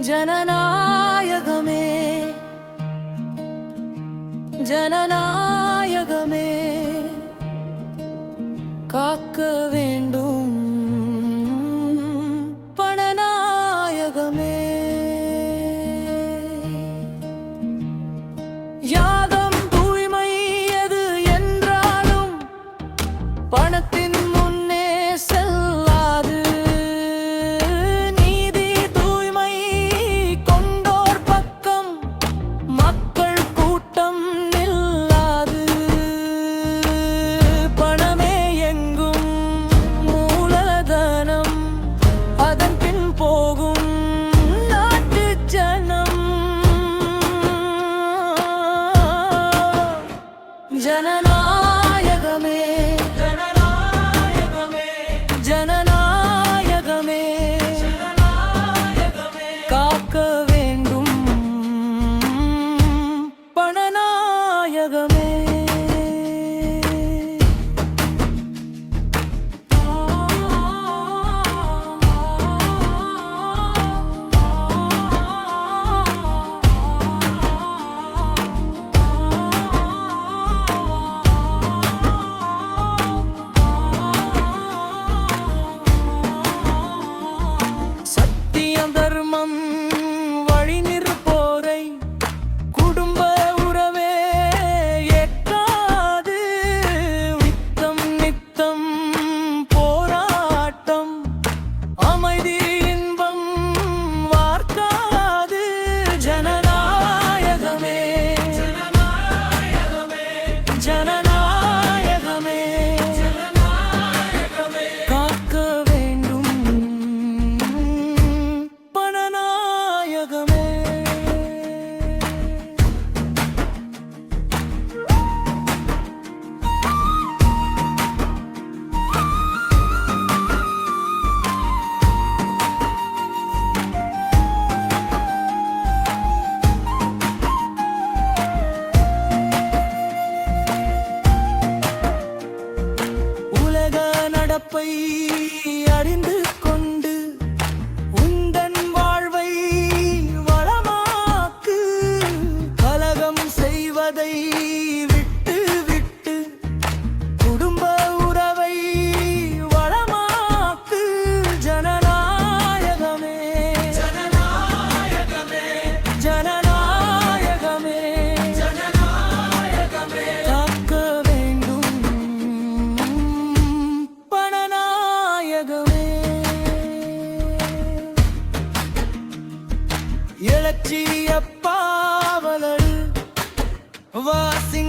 ஜனநாயகமே ஜனநாயகமே காக்க வேண்டும் பணநாயகமே. யாகம் தூய்மை எது என்றாலும் பணத்தின் முன்னே செல்லாது. நீதி தூய்மை கொண்டோர் பக்கம் மக்கள் கூட்டம் நில்லாது. பணமே எங்கும் மூலதனம், அதன் பின் போகும் நாட்டு ஜனம். ஜனநாயகமே ஜனநாயகமே காக்க வேண்டும் பணநாயகமே. தர்மம் வழி நிற்போரை குடும்ப உறவே ஏற்காது. நித்தம் நித்தம் போராட்டம், அமைதி இன்பம் வார்க்காது. ஜனநாயகமே ஜனநாயகமே காக்க வேண்டும் பணநாயகமே. உலக நடப்பை அறிந்து கொண்டு உந்தன் வாழ்வை வளமாக்கு. கலகம் செய்வதை விட்டு விட்டு குடும்ப உறவை வளமாக்கு. ஜனநாயகமே ஜனநாயகமே காக்க வேண்டும் பணநாயகமே. இலட்சிய பாவலர் வாசி